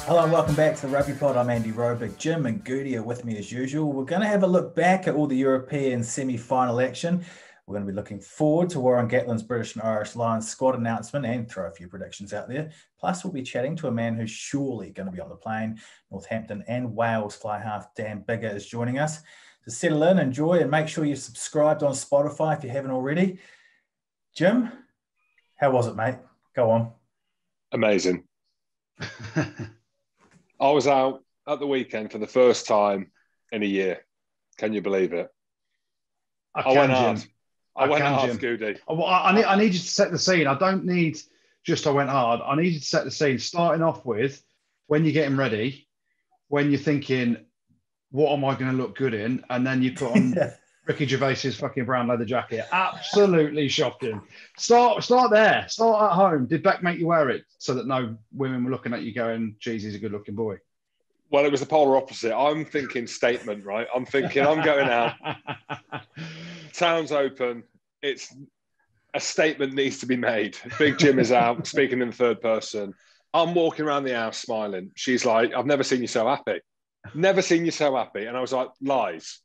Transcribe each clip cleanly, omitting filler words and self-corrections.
Hello and welcome back to the Rugby Pod. I'm Andy Rowe. Big Jim and Goodey are with me as usual. We're going to have a look back at all the European semi-final action. We're going to be looking forward to Warren Gatland's British and Irish Lions squad announcement and throw a few predictions out there. Plus, we'll be chatting to a man who's surely going to be on the plane. Northampton and Wales fly half Dan Biggar is joining us. So settle in, enjoy, and make sure you're subscribed on Spotify if you haven't already. Jim, how was it, mate? Go on. Amazing. I was out at the weekend for the first time in a year. Can you believe it? I went hard, Goody. I need you to set the scene. I don't need just I went hard. I need you to set the scene, starting off with when you're getting ready, when you're thinking, what am I going to look good in? And then you put on Ricky Gervais's fucking brown leather jacket. Absolutely shocking. Start there. Start at home. Did Beck make you wear it so that no women were looking at you going, geez, he's a good looking boy? Well, it was the polar opposite. I'm thinking statement, right? I'm thinking I'm going out. Town's open. It's a statement needs to be made. Big Jim is out, speaking in the third person. I'm walking around the house smiling. She's like, I've never seen you so happy. Never seen you so happy. And I was like, lies.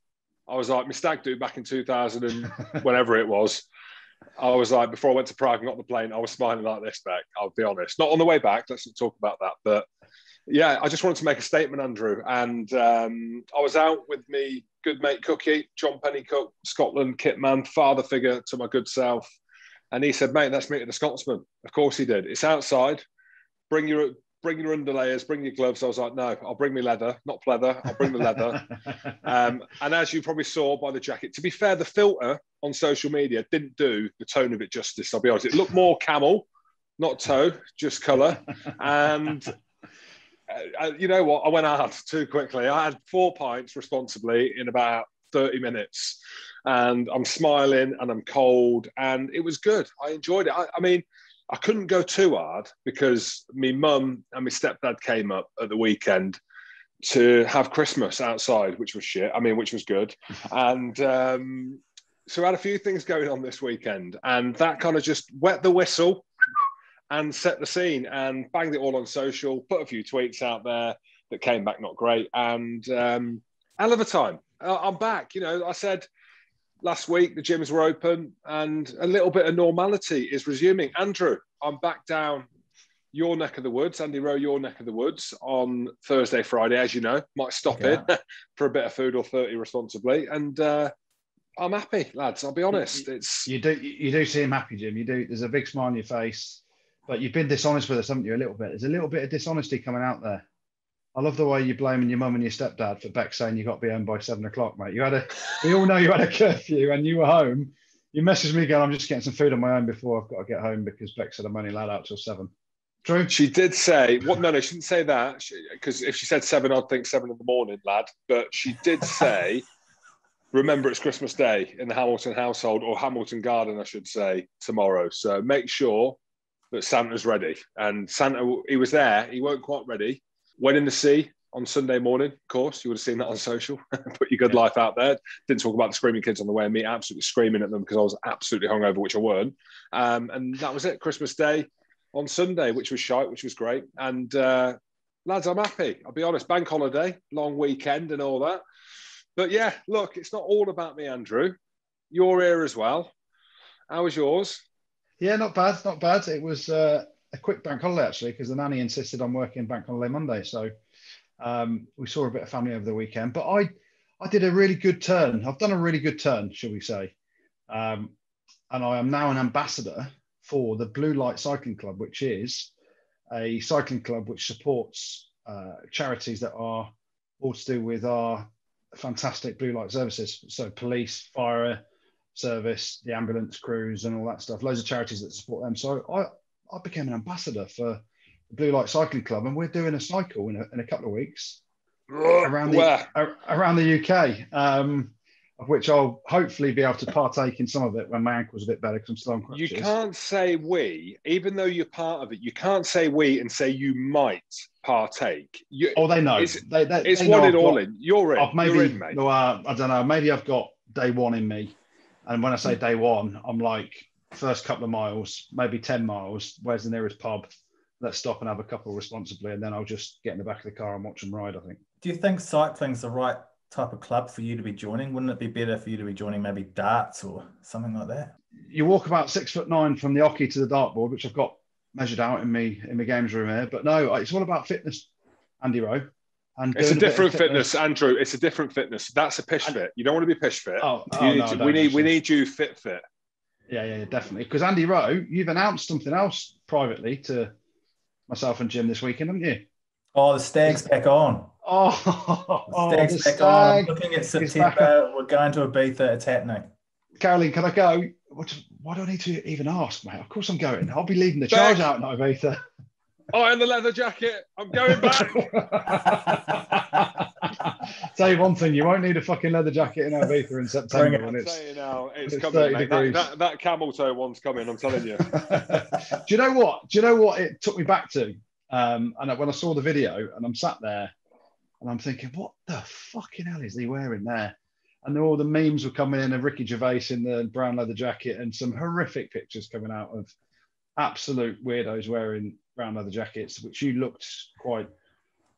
I was like, my stag do back in 2000 and whenever it was. I was like, before I went to Prague and got on the plane, I was smiling like this back. I'll be honest. Not on the way back. Let's not talk about that. But yeah, I just wanted to make a statement, Andrew. And I was out with me good mate Cookie, John Pennycook, Scotland kit man, father figure to my good self. And he said, mate, let's meet at the Scotsman. Of course he did. It's outside. Bring your underlayers, bring your gloves. I was like, no, I'll bring my leather, not pleather. I'll bring the leather. And as you probably saw by the jacket, to be fair, the filter on social media didn't do the tone of it justice, I'll be honest. It looked more camel, not toe, just colour. And you know what? I went hard too quickly. I had 4 pints responsibly in about 30 minutes. And I'm smiling and I'm cold. And it was good. I enjoyed it. I mean, I couldn't go too hard because my mum and my stepdad came up at the weekend to have Christmas outside, which was shit. I mean, which was good. And so I had a few things going on this weekend, and that kind of just wet the whistle and set the scene and banged it all on social, put a few tweets out there that came back not great. And hell of a time. I'm back. You know, I said last week the gyms were open and a little bit of normality is resuming. Andrew, I'm back down your neck of the woods, Andy Rowe, your neck of the woods on Thursday, Friday, as you know. Might stop in for a bit of food or 30 responsibly. And I'm happy, lads. I'll be honest. You do seem happy, Jim. You do. There's a big smile on your face. But you've been dishonest with us, haven't you, a little bit? There's a little bit of dishonesty coming out there. I love the way you're blaming your mum and your stepdad for Beck saying you got to be home by 7 o'clock, mate. We all know you had a curfew and you were home. You messaged me going, I'm just getting some food on my own before I've got to get home because Beck said I'm only allowed out till 7. True? She did say, no, she didn't say that. Because if she said 7, I'd think 7 in the morning, lad. But she did say, remember it's Christmas Day in the Hamilton household, or Hamilton Garden, I should say, tomorrow. So make sure that Santa's ready. And Santa, he was there. He weren't quite ready. Went in the sea on Sunday morning, of course. You would have seen that on social. Put your good life out there. Didn't talk about the screaming kids on the way, and me absolutely screaming at them because I was absolutely hungover, which I weren't. And that was it. Christmas Day on Sunday, which was shite, which was great. And lads, I'm happy. I'll be honest. Bank holiday, long weekend and all that. But yeah, look, it's not all about me, Andrew. You're here as well. How was yours? Yeah, not bad, not bad. It was a quick bank holiday, actually, because the nanny insisted on working bank holiday Monday. So we saw a bit of family over the weekend. But I did a really good turn. I've done a really good turn, shall we say. And I am now an ambassador for the Blue Light Cycling Club, which is a cycling club which supports charities that are all to do with our fantastic blue light services. So police, fire service, the ambulance crews and all that stuff. Loads of charities that support them. So I became an ambassador for the Blue Light Cycling Club, and we're doing a cycle in a couple of weeks around the UK, of which I'll hopefully be able to partake in some of it when my ankle's a bit better because I'm still on crutches. You can't say we, even though you're part of it, you can't say we and say you might partake. They know. It's they one know in all in. You're in. You're in, mate. No, I don't know. Maybe I've got day one in me. And when I say day one, I'm like first couple of miles, maybe 10 miles. Where's the nearest pub? let's stop and have a couple responsibly, and then I'll just get in the back of the car and watch them ride, I think. Do you think cycling's the right type of club for you to be joining? Wouldn't it be better for you to be joining maybe darts or something like that? You walk about 6'9" from the hockey to the dartboard, which I've got measured out in my games room here. But no, it's all about fitness, Andy Rowe. And it's a different fitness, Andrew. It's a different fitness. That's a pish fit. You don't want to be pish fit. We need you fit. Yeah, definitely. Because Andy Rowe, you've announced something else privately to myself and Jim this weekend, haven't you? Oh, the stag's back on. The stag's back on. I'm looking at September. We're going to Ibiza. It's happening. Caroline, can I go? Why do I need to even ask, mate? Of course I'm going. I'll be leading the charge out in Ibiza. In the leather jacket. I'm going back. Tell you one thing, you won't need a fucking leather jacket in Ibiza in September when it's coming, mate. That camel toe one's coming, I'm telling you. Do you know what it took me back to? And when I saw the video and I'm sat there and I'm thinking, what the fucking hell is he wearing there? And all the memes were coming in of Ricky Gervais in the brown leather jacket and some horrific pictures coming out of absolute weirdos wearing brown leather jackets, which you looked quite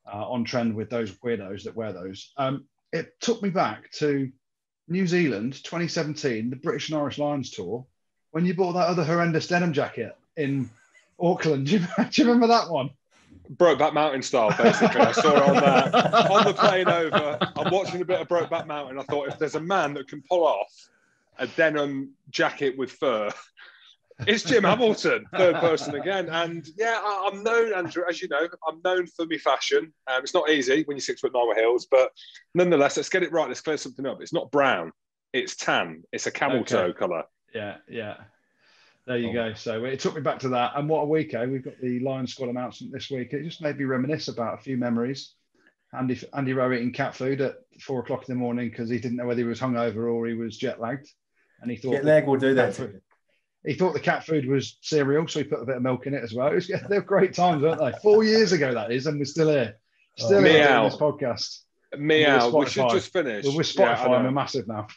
on trend with those weirdos that wear those. It took me back to New Zealand 2017, the British and Irish Lions tour, when you bought that other horrendous denim jacket in Auckland. Do you remember that one? Brokeback Mountain style, basically. I saw it on the plane over. I'm watching a bit of Brokeback Mountain. I thought, if there's a man that can pull off a denim jacket with fur, it's Jim Hamilton, third person again. And yeah, I'm known, Andrew, as you know, I'm known for my fashion. It's not easy when you're 6'9" with heels, but nonetheless, let's get it right. Let's clear something up. It's not brown, it's tan. It's a camel toe colour. Yeah. There you go. So it took me back to that. And what a week, eh? We've got the Lions squad announcement this week. It just made me reminisce about a few memories. Andy Rowe eating cat food at 4 o'clock in the morning because he didn't know whether he was hungover or he was jet lagged. And he thought jet lag will do that to you. He thought the cat food was cereal, so he put a bit of milk in it as well. They're great times, aren't they? 4 years ago, that is, and we're still here. Still here doing this podcast. Meow. We should just finish. We're with Spotify, and we're massive now.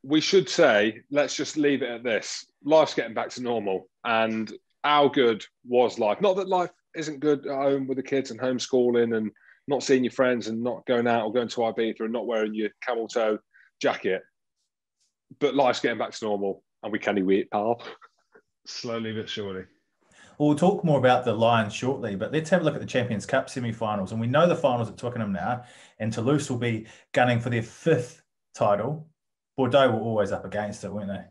We should say, let's just leave it at this. Life's getting back to normal. And how good was life? Not that life isn't good at home with the kids and homeschooling and not seeing your friends and not going out or going to Ibiza and not wearing your camel toe jacket. But life's getting back to normal. And we can't wait, pal. Slowly but surely. Well, we'll talk more about the Lions shortly, but let's have a look at the Champions Cup semi-finals. And we know the finals at Twickenham now, and Toulouse will be gunning for their 5th title. Bordeaux were always up against it, weren't they?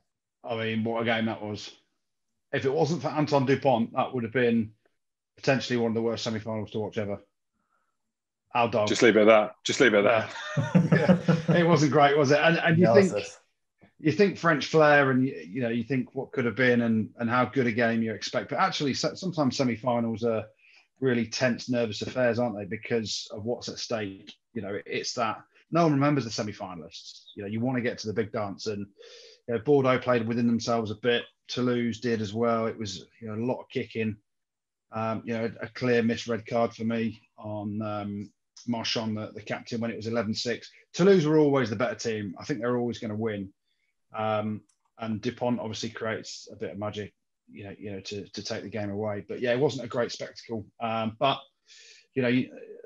I mean, what a game that was. If it wasn't for Anton Dupont, that would have been potentially one of the worst semi-finals to watch ever. Our dog. Just leave it at that. Yeah. It wasn't great, was it? And you think French flair, and you think what could have been and how good a game you expect. But actually, sometimes semi-finals are really tense, nervous affairs, aren't they? Because of what's at stake. It's that no one remembers the semi-finalists. You want to get to the big dance, and Bordeaux played within themselves a bit. Toulouse did as well. It was a lot of kicking. A clear misread card for me on Marchand, the captain, when it was 11-6. Toulouse were always the better team. I think they're always going to win. And Dupont obviously creates a bit of magic, to take the game away. But yeah, it wasn't a great spectacle. But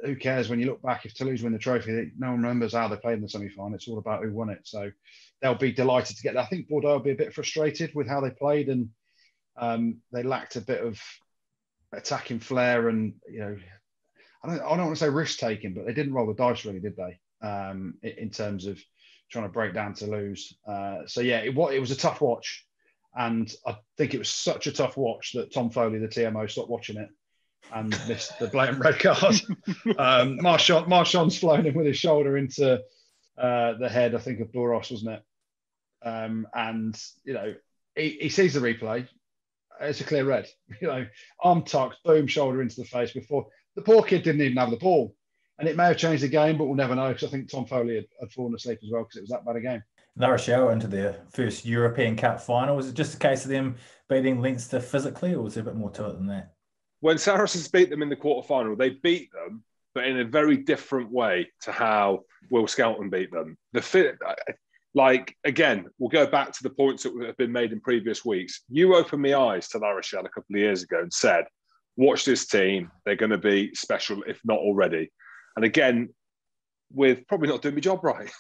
who cares when you look back? If Toulouse win the trophy, no one remembers how they played in the semi-final. It's all about who won it. So they'll be delighted to get there. I think Bordeaux will be a bit frustrated with how they played, and they lacked a bit of attacking flair. And I don't want to say risk taking, but they didn't roll the dice really, did they? In terms of trying to break down Toulouse. It was a tough watch, and I think it was such a tough watch that Tom Foley, the TMO, stopped watching it and missed the blatant red card. Marchand's flown in with his shoulder into the head, I think, of Boros, wasn't it? He sees the replay. It's a clear red. Arm tucked, boom, shoulder into the face before the poor kid didn't even have the ball. And it may have changed the game, but we'll never know, because I think Tom Foley had fallen asleep as well because it was that bad a game. La Rochelle into their first European Cup final. Was it just a case of them beating Leinster physically, or was there a bit more to it than that? When Saracens beat them in the quarterfinal, they beat them, but in a very different way to how Will Skelton beat them. Again, we'll go back to the points that have been made in previous weeks. You opened my eyes to La Rochelle a couple of years ago and said, watch this team. They're going to be special, if not already. And again, with probably not doing my job right,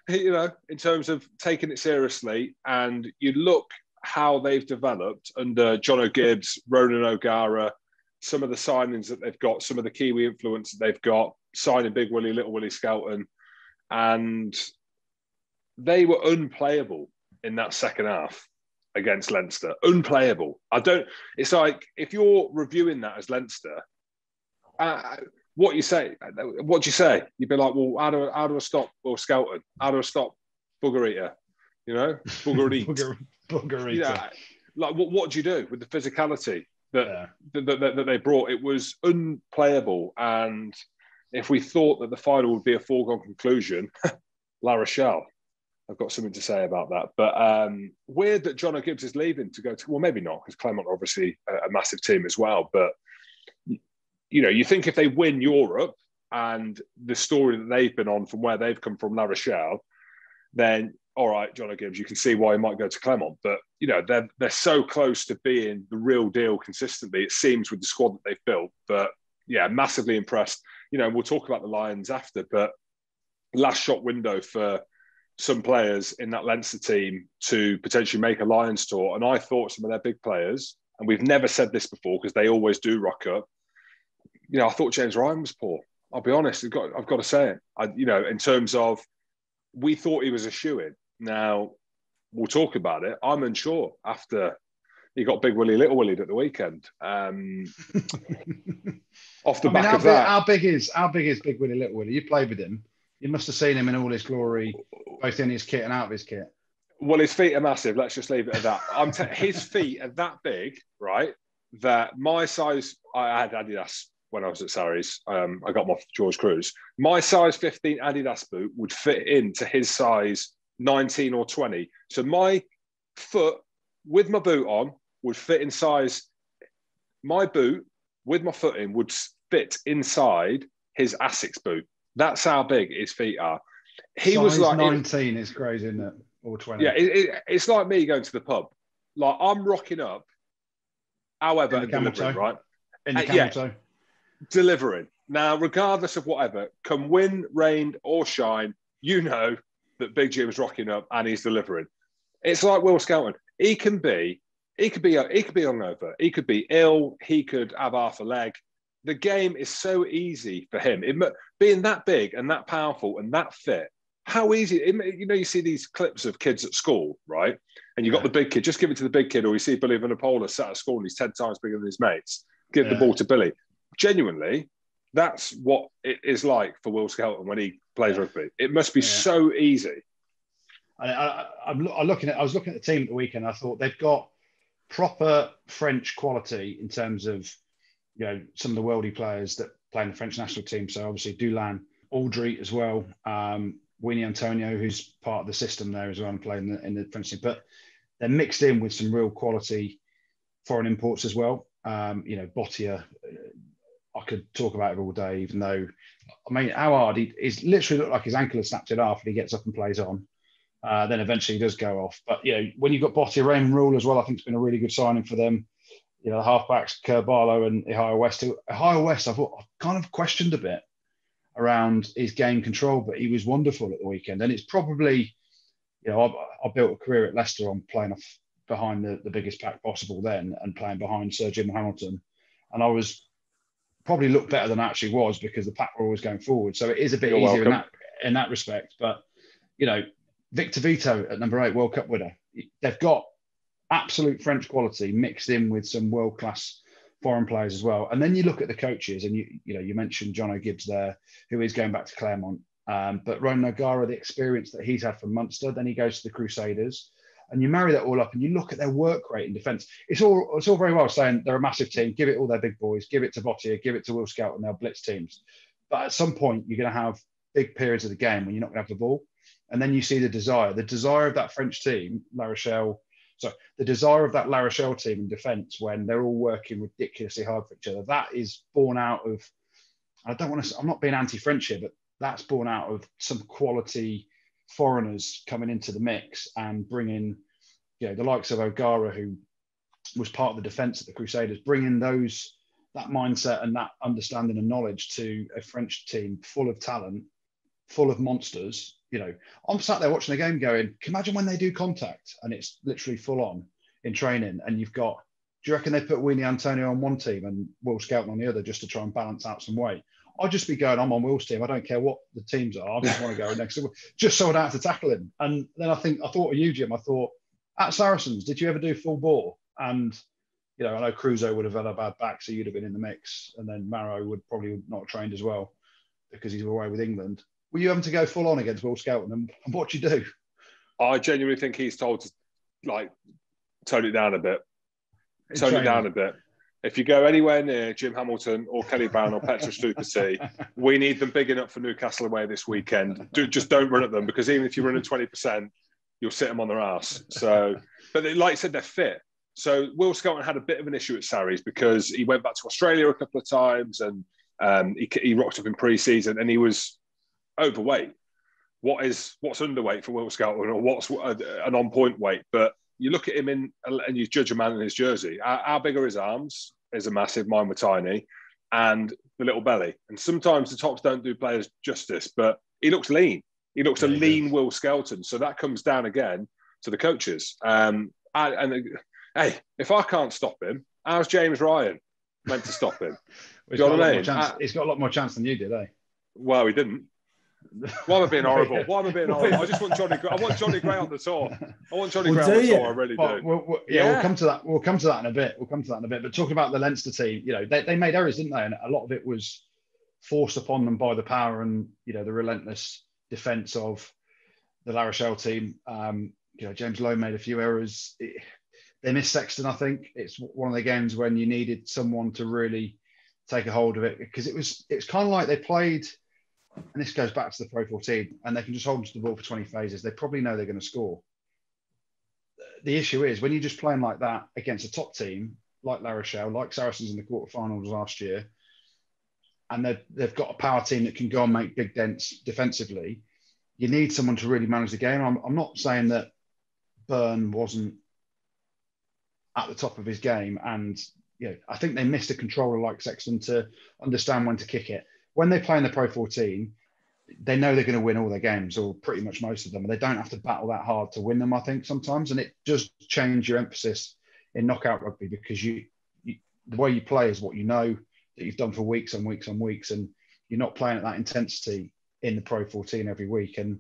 in terms of taking it seriously. And you look how they've developed under John O'Gibbs, Ronan O'Gara, some of the signings that they've got, some of the Kiwi influence that they've got, signing Big Willie, Little Willie Skelton. And they were unplayable in that second half against Leinster. Unplayable. It's like, if you're reviewing that as Leinster, what do you say? You'd be like, well, how do I stop Will Skelton? How do I stop Bugger Eater? Bugger Eat. Bugger Eater. Like, what do you do with the physicality that they brought? It was unplayable. And if we thought that the final would be a foregone conclusion, La Rochelle, I've got something to say about that. But weird that John O'Gibbs is leaving to go to, well, maybe not, because Clermont are obviously a massive team as well. But, you think if they win Europe and the story that they've been on from where they've come from, La Rochelle, then, all right, John O'Gibbs, you can see why he might go to Clermont. But, they're so close to being the real deal consistently, it seems, with the squad that they've built. But, yeah, massively impressed. We'll talk about the Lions after, but last shot window for some players in that Leinster team to potentially make a Lions tour. And I thought some of their big players, and we've never said this before because they always do rock up, I thought James Ryan was poor. I'll be honest. I've got to say it. In terms of, we thought he was a shoo-in. Now, we'll talk about it. I'm unsure after he got Big Willie, Little Willie at the weekend. Off the back of that. How big is Big Willie, Little Willie? You played with him. You must have seen him in all his glory, both in his kit and out of his kit. Well, his feet are massive. Let's just leave it at that. His feet are that big, right, that my size, I had Adidas when I was at Sarries. I got them off George Cruz. My size 15 Adidas boot would fit into his size 19 or 20. So my foot with my boot on would fit in size. My boot with my foot in would fit inside his Asics boot. That's how big his feet are. He was like 19 is crazy, isn't it? Or 20. Yeah, it's like me going to the pub. Like, I'm rocking up, however, and delivering, right? In the camel toe. Delivering. Now, regardless of whatever, come wind, rain, or shine, that Big Jim's rocking up and he's delivering. It's like Will Skelton. He could be hungover. He could be ill. He could have half a leg. The game is so easy for him. Being that big and that powerful and that fit, how easy, you see these clips of kids at school, right? And you've got the big kid, just give it to the big kid, or you see Billy Vanapola sat at school and he's 10 times bigger than his mates. Give the ball to Billy. Genuinely, that's what it is like for Will Skelton when he plays rugby. It must be so easy. I was looking at the team at the weekend. I thought they've got proper French quality in terms of, some of the worldie players that play in the French national team. So obviously Dulin, Aldry as well, Winnie Antonio, who's part of the system there as well and playing in the French team. But they're mixed in with some real quality foreign imports as well. Bottier, I could talk about it all day, even though, how hard he's literally looked like his ankle has snapped it off and he gets up and plays on. Then eventually he does go off. But, when you've got Bottier, Raymond Rule as well, I think it's been a really good signing for them. The halfbacks, Kerr Barlow and Ohio West. Ohio West, I've kind of questioned a bit around his game control, but he was wonderful at the weekend. And it's probably, I built a career at Leicester on playing off behind the biggest pack possible then and playing behind Sir Jim Hamilton. And I was probably looked better than I actually was because the pack were always going forward. So it is a bit easier in that respect. But, Victor Vito at number 8, World Cup winner. They've got absolute French quality mixed in with some world-class foreign players as well. And then you look at the coaches and you mentioned John O'Gibbs there, who is going back to Clermont. But Ronan O'Gara, the experience that he's had from Munster, then he goes to the Crusaders. And you marry that all up and you look at their work rate in defence. It's all very well saying they're a massive team, give it all their big boys, give it to Bottier, give it to Will Skelton, they'll blitz teams. But at some point, you're going to have big periods of the game when you're not going to have the ball. And then you see the desire of that French team, the desire of that La Rochelle team in defence when they're all working ridiculously hard for each other. That is born out of, I'm not being anti-French here, but that's born out of some quality foreigners coming into the mix and bringing, the likes of O'Gara, who was part of the defence at the Crusaders, bringing those that mindset and that understanding and knowledge to a French team full of talent, full of monsters. You know, I'm sat there watching the game going, can you imagine when they do contact and it's literally full on in training, and you've got, do you reckon they put Weenie Antonio on one team and Will Skelton on the other just to try and balance out some weight? I'd just be going, I'm on Will's team. I don't care what the teams are. I just want to go next to, just so I don't have to tackle him. And then I thought of you, Jim. I thought, at Saracens, did you ever do full bore? And, you know, I know Crusoe would have had a bad back, so you'd have been in the mix. And then Marrow would probably not have trained as well because he's away with England. Were you having to go full on against Will Skelton? And what'd you do? I genuinely think he's told to, like, tone it down a bit. Tone it down a bit. If you go anywhere near Jim Hamilton or Kelly Brown or Petra Stupasy, we need them big enough for Newcastle away this weekend. Just don't run at them, because even if you run at 20%, you'll sit them on their ass. So, but like I said, they're fit. So Will Skelton had a bit of an issue at Sarries because he went back to Australia a couple of times, and he rocked up in pre-season and he was overweight. What's underweight for Will Skelton, or what's an on-point weight? But you look at him and you judge a man in his jersey. How big are his arms? Is a massive. Mine were tiny, and the little belly. And sometimes the tops don't do players justice, but he looks lean. He looks a lean Will Skelton. So that comes down again to the coaches. Hey, if I can't stop him, how's James Ryan meant to stop him? He's got a lot more chance than you did, eh? Well, he didn't. Why am I being horrible? Why am I being horrible? I just want Johnny Gray. I want Johnny Gray on the tour. I want Johnny Gray on the tour. I really do. We'll come to that. We'll come to that in a bit. But talking about the Leinster team, you know, they made errors, didn't they? And a lot of it was forced upon them by the power and, you know, the relentless defence of the La Rochelle team. You know, James Lowe made a few errors. They missed Sexton, I think. It's one of the games when you needed someone to really take a hold of it, because it's kind of like they played. And this goes back to the Pro 14, and they can just hold onto the ball for 20 phases. They probably know they're going to score. The issue is when you're just playing like that against a top team, like La Rochelle, like Saracens in the quarterfinals last year, and they've got a power team that can go and make big dents defensively, you need someone to really manage the game. I'm not saying that Byrne wasn't at the top of his game, and you know, I think they missed a controller like Sexton to understand when to kick it. When they play in the Pro 14, they know they're going to win all their games, or pretty much most of them, and they don't have to battle that hard to win them, I think, sometimes. And it does change your emphasis in knockout rugby, because the way you play is what you know that you've done for weeks and weeks and weeks, and you're not playing at that intensity in the Pro 14 every week. And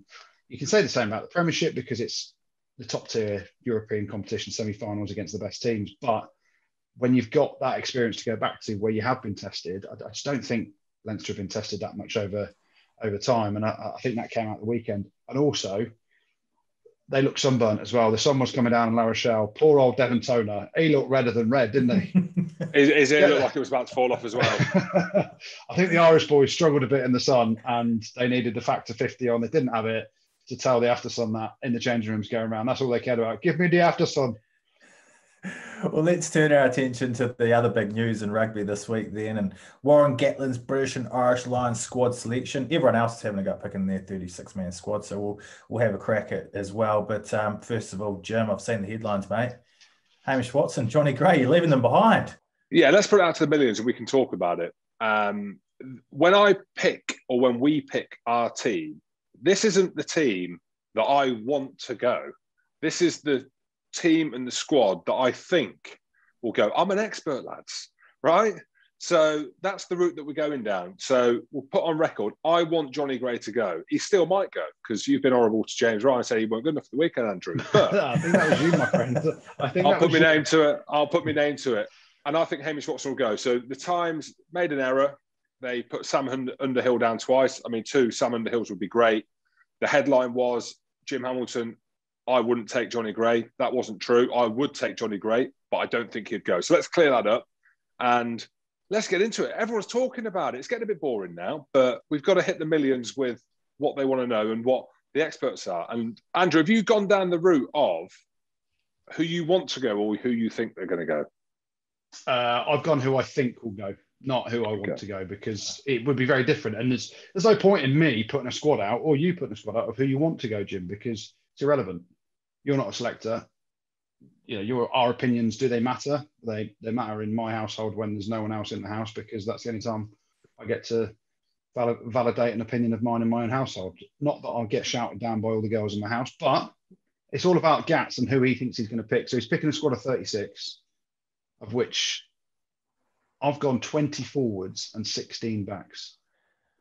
you can say the same about the Premiership, because it's the top tier European competition semi-finals against the best teams. But when you've got that experience to go back to where you have been tested, I just don't think Leinster have been tested that much over time, and I think that came out the weekend. And also, they look sunburnt as well. The sun was coming down in La Rochelle. Poor old Devon Toner, he looked redder than red, didn't he? It looked like it was about to fall off as well. I think the Irish boys struggled a bit in the sun, and they needed the factor 50 on. They didn't have it to tell the after sun that in the changing rooms going around. That's all they cared about. Give me the after sun. Well, let's turn our attention to the other big news in rugby this week then, and Warren Gatland's British and Irish Lions squad selection. Everyone else is having a go picking their 36-man squad, so we'll have a crack at it as well. But first of all, Jim, I've seen the headlines, mate. Hamish Watson, Johnny Gray, you're leaving them behind. Yeah, let's put it out to the millions and we can talk about it. When we pick our team, this isn't the team that I want to go. This is the team and the squad that I think will go. I'm an expert, lads, right? So that's the route that we're going down. So we'll put on record, I want Johnny Gray to go. He still might go, because you've been horrible to James Ryan and say he weren't good enough for the weekend, Andrew. But I think that was you, my friend. I'll put my name to it. I'll put my name to it. And I think Hamish Watson will go. So the Times made an error. They put Sam Underhill down twice. I mean, 2 Sam Underhills would be great. The headline was, Jim Hamilton, I wouldn't take Johnny Gray. That wasn't true. I would take Johnny Gray, but I don't think he'd go. So let's clear that up and let's get into it. Everyone's talking about it. It's getting a bit boring now, but we've got to hit the millions with what they want to know and what the experts are. And Andrew, have you gone down the route of who you want to go or who you think they're going to go? I've gone who I think will go, not who I want to go, because it would be very different. And there's no point in me putting a squad out or you putting a squad out of who you want to go, Jim, because it's irrelevant. You're not a selector. our opinions, do they matter? They matter in my household when there's no one else in the house, because that's the only time I get to validate an opinion of mine in my own household. Not that I'll get shouted down by all the girls in my house, but it's all about Gats and who he thinks he's going to pick. So he's picking a squad of 36, of which I've gone 20 forwards and 16 backs.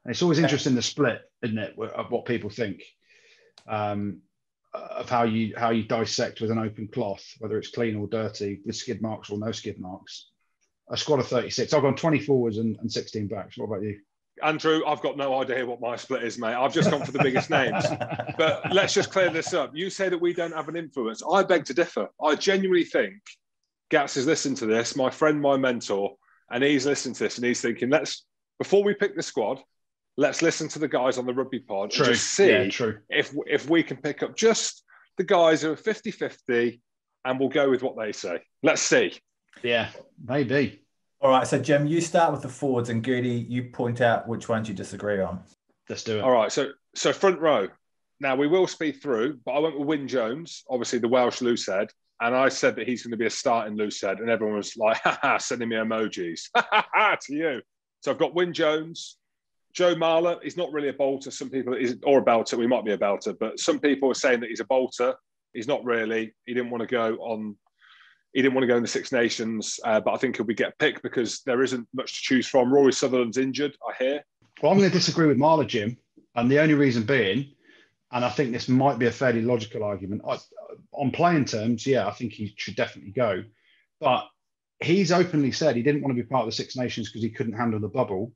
And it's always interesting, the split, isn't it, of what people think, of how you dissect with an open cloth, whether it's clean or dirty, with skid marks or no skid marks. A squad of 36. I've gone 20 forwards and 16 backs. What about you? Andrew, I've got no idea what my split is, mate. I've just gone for the biggest names. But let's just clear this up. You say that we don't have an influence. I beg to differ. I genuinely think Gats is listening to this, my friend, my mentor, and he's listening to this and he's thinking, before we pick the squad, let's listen to the guys on the rugby pod and just see if we can pick up just the guys who are 50-50, and we'll go with what they say. Let's see. Yeah, maybe. All right, so Jim, you start with the forwards, and Goodey, you point out which ones you disagree on. Let's do it. All right, so front row. Now, we will speed through, but I went with Wyn Jones, obviously the Welsh loosehead, and I said that he's going to be a starting loosehead, and everyone was like, sending me emojis. To you. So I've got Wyn Jones. Joe Marler, he's not really a bolter. Some people, or a belter, we might be a belter, but some people are saying that he's a bolter. He's not really. He didn't want to go in the Six Nations, but I think he'll get picked because there isn't much to choose from. Rory Sutherland's injured, I hear. Well, I'm going to disagree with Marler, Jim, and the only reason being, and I think this might be a fairly logical argument, on playing terms, I think he should definitely go. But he's openly said he didn't want to be part of the Six Nations because he couldn't handle the bubble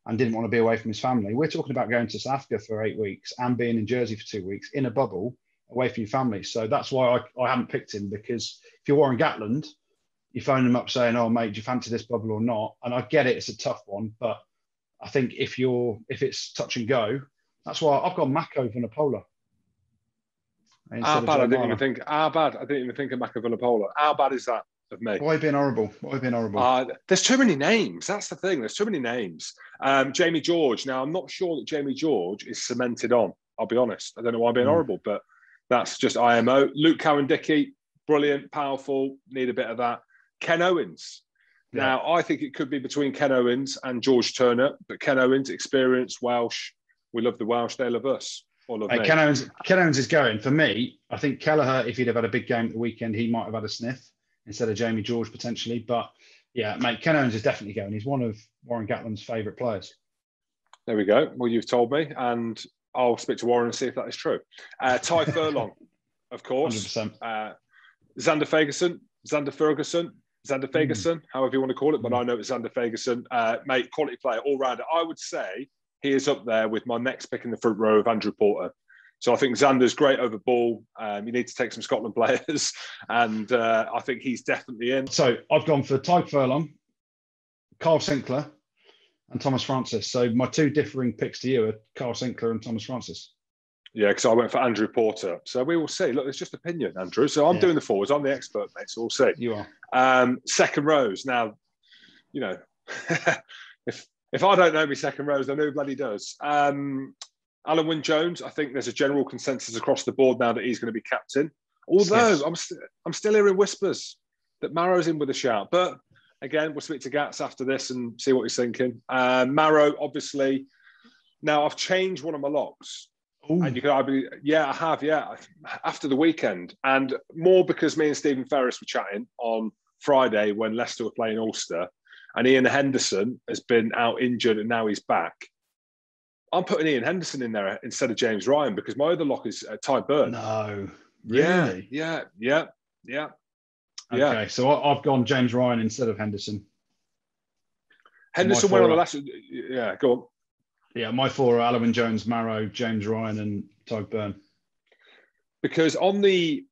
and didn't want to be away from his family. We're talking about going to South Africa for 8 weeks and being in Jersey for 2 weeks in a bubble away from your family. So that's why I haven't picked him, because if you're Warren Gatland, you phone him up saying, "Oh, mate, do you fancy this bubble or not?" And I get it, it's a tough one, but I think if it's touch and go, that's why I've got Mako Vunipola. How bad? I didn't even think of Mako Vunipola. How bad is that of me? Why being horrible? There's too many names. That's the thing. There's too many names. Jamie George. Now, I'm not sure that Jamie George is cemented on. I'll be honest. I don't know why I'm being horrible, but that's just IMO. Luke Cowan-Dickie, brilliant, powerful, need a bit of that. Ken Owens. Yeah. Now, I think it could be between Ken Owens and George Turner, but Ken Owens, experienced Welsh. We love the Welsh, they love us. Or love me. Ken Owens is going. For me, I think Kelleher, if he'd have had a big game at the weekend, he might have had a sniff instead of Jamie George potentially. But yeah, mate, Ken Owens is definitely going. He's one of Warren Gatland's favourite players. There we go. Well, you've told me, and I'll speak to Warren and see if that is true. Ty Furlong, of course. 100%. Xander Ferguson, however you want to call it, but I know it's Xander Ferguson. Mate, quality player, all-rounder. I would say he is up there with my next pick in the front row of Andrew Porter. So I think Xander's great over ball. You need to take some Scotland players, and I think he's definitely in. So I've gone for Ty Furlong, Carl Sinclair, and Thomas Francis. So my two differing picks to you are Carl Sinclair and Thomas Francis. Yeah, because I went for Andrew Porter. So we will see. Look, it's just opinion, Andrew. So I'm doing the forwards. I'm the expert, mate. So we'll see. You are. Second rows. Now, you know, if I don't know my second rows, then who bloody does? Alan Wyn-Jones, I think there's a general consensus across the board now that he's going to be captain. Although I'm still hearing whispers that Marrow's in with a shout. But again, we'll speak to Gats after this and see what he's thinking. Marrow, obviously. Now, I've changed one of my locks. Ooh. And you could argue, I have, after the weekend. And more because me and Stephen Ferris were chatting on Friday when Leicester were playing Ulster, and Ian Henderson has been out injured and now he's back. I'm putting Ian Henderson in there instead of James Ryan because my other lock is Ty Burn. No, really? Yeah. Okay, so I've gone James Ryan instead of Henderson. Henderson went on the last... Yeah, go on. Yeah, my four are Alan Wyn-Jones, Marrow, James Ryan and Ty Burn. Because on the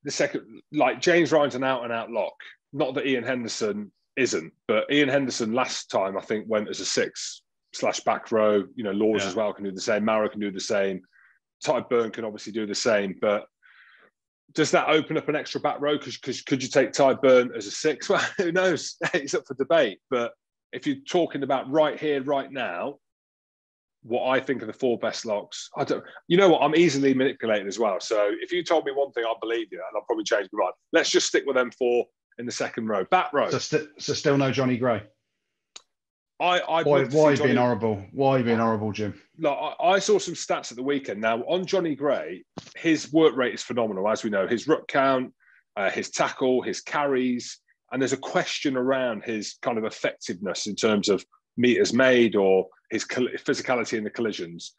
second... Like, James Ryan's an out-and-out lock. Not that Ian Henderson isn't, but Ian Henderson last time, I think, went as a 6/back row. You know, Laws as well can do the same. Marrow can do the same. Ty Burn can obviously do the same. But does that open up an extra back row? Because could you take Ty Burn as a 6? Well, who knows? It's up for debate. But if you're talking about right here, right now, what I think are the 4 best locks. I don't. You know what? I'm easily manipulated as well. So if you told me one thing, I'll believe you, and I'll probably change my mind. Let's just stick with them 4 in the second row. Back row. So still no Johnny Gray. Why are you being horrible? Why are you being horrible, Jim? Look, I saw some stats at the weekend. Now, on Johnny Gray, his work rate is phenomenal, as we know. His ruck count, his tackle, his carries, and there's a question around his kind of effectiveness in terms of meters made or his physicality in the collisions.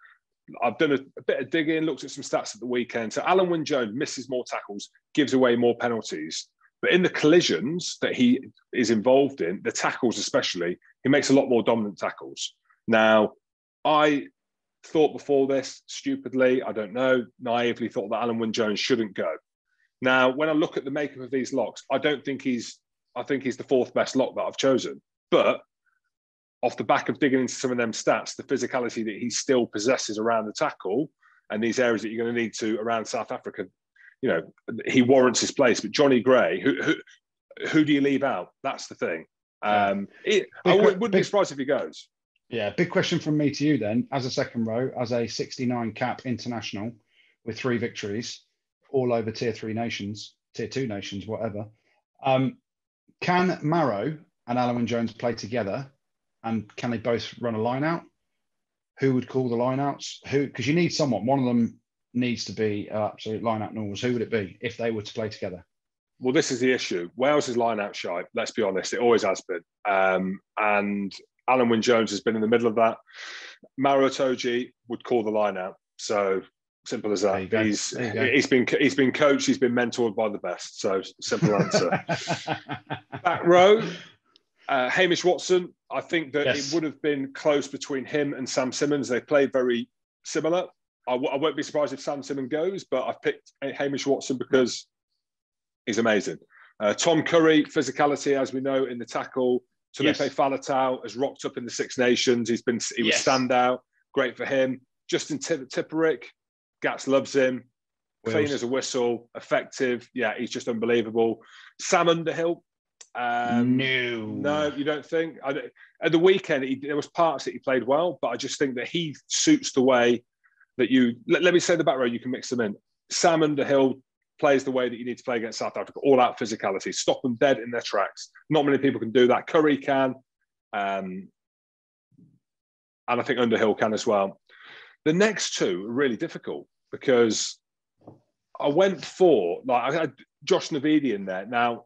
I've done a bit of digging, looked at some stats at the weekend. So Alan Wynne-Jones misses more tackles, gives away more penalties. But in the collisions that he is involved in, the tackles especially, he makes a lot more dominant tackles. Now, I thought before this, stupidly, I don't know, naively thought that Alan Wynne-Jones shouldn't go. Now, when I look at the makeup of these locks, I think he's the 4th best lock that I've chosen. But off the back of digging into some of them stats, the physicality that he still possesses around the tackle and these areas that you're going to need to around South Africa, you know, he warrants his place. But Johnny Gray, who do you leave out? That's the thing. I wouldn't be surprised if he goes. Yeah, big question from me to you then. As a second row, as a 69 cap international with 3 victories, all over tier 3 nations, tier 2 nations, whatever. Can Marrow and Alan Wynne-Jones play together? And can they both run a line out? Who would call the line outs? Because you need someone. One of them needs to be absolute line out normals. Who would it be if they were to play together? Well, this is the issue. Wales is line out shy. Let's be honest. It always has been. And Alan Wynne-Jones has been in the middle of that. Maro Itoje would call the line out. So simple as that. He's been coached. He's been mentored by the best. So simple answer. Back row, Hamish Watson. I think that it would have been close between him and Sam Simmonds. They played very similar. I won't be surprised if Sam Simmonds goes, but I've picked Hamish Watson because he's amazing. Tom Curry, physicality, as we know, in the tackle. Talupe Faletau has rocked up in the Six Nations. He was standout. Great for him. Justin Tipperick, Gats loves him. Clean as a whistle, effective. Yeah, he's just unbelievable. Sam Underhill. No, you don't think? At the weekend, there was parts that he played well, but I just think that he suits the way that you. Let me say the back row. You can mix them in. Sam Underhill plays the way that you need to play against South Africa, all out physicality, stop them dead in their tracks. Not many people can do that. Curry can, and I think Underhill can as well. The next 2 are really difficult because I went for, I had Josh Navidi in there. Now,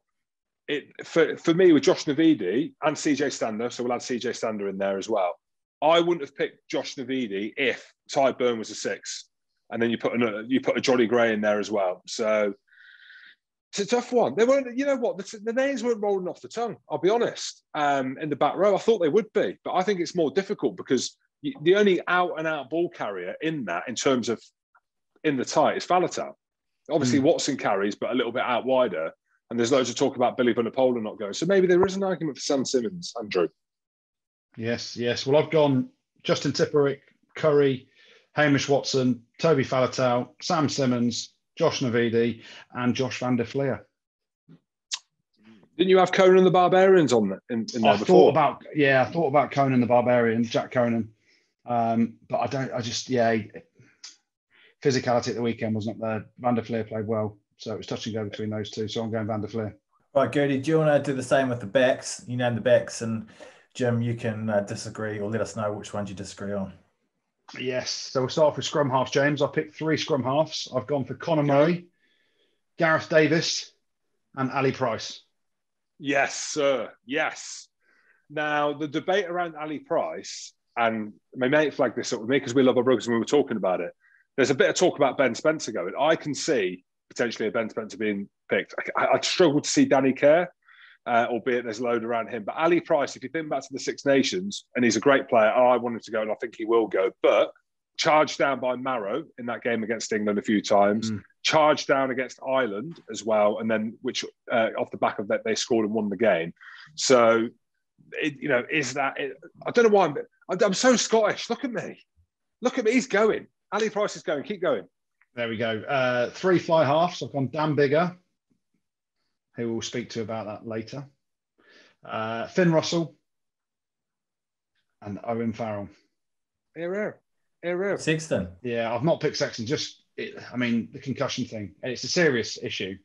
for me with Josh Navidi and CJ Stander, so we'll add CJ Stander in there as well. I wouldn't have picked Josh Navidi if Ty Burn was a 6. And then you put a Johnny Gray in there as well. So it's a tough one. They weren't, you know what, the names weren't rolling off the tongue, I'll be honest, in the back row. I thought they would be, but I think it's more difficult because the only out-and-out ball carrier in that, in terms of in the tight, is Faletau. Obviously, Watson carries, but a little bit out wider. And there's loads of talk about Billy Vunipola not going. So maybe there is an argument for Sam Simmonds, Andrew. Yes. Well, I've gone Justin Tipperick, Curry, Hamish Watson, Toby Faletau, Sam Simmonds, Josh Navidi, and Josh van der Fleer. Didn't you have Conan the Barbarians on in there before? I thought about Conan the Barbarian, Jack Conan. But physicality at the weekend was not there. Van der Fleer played well. So it was touch and go between those 2. So I'm going Van der Fleer. Right, Goodey, do you want to do the same with the backs? You name the backs, and Jim, you can disagree or let us know which ones you disagree on. Yes. So we'll start off with scrum halves, James. I picked 3 scrum halves. I've gone for Conor Murray, Gareth Davis, and Ali Price. Yes, sir. Yes. Now, the debate around Ali Price, and my mate flagged this up with me because we love our rugs and we were talking about it. There's a bit of talk about Ben Spencer going. I can see potentially a Ben Spencer being picked. I'd struggle to see Danny Kerr, albeit there's a load around him. But Ali Price, if you think back to the Six Nations, and he's a great player, I wanted to go and I think he will go. But charged down by Marrow in that game against England a few times, charged down against Ireland as well, and then which off the back of that they scored and won the game. So, I don't know why I'm so Scottish. Look at me, he's going. Ali Price is going. Keep going. There we go. 3 fly halves. I've gone Dan Biggar, who we'll speak to about that later. Finn Russell and Owen Farrell. Here. Sexton. Yeah, I've not picked Sexton. The concussion thing, and it's a serious issue.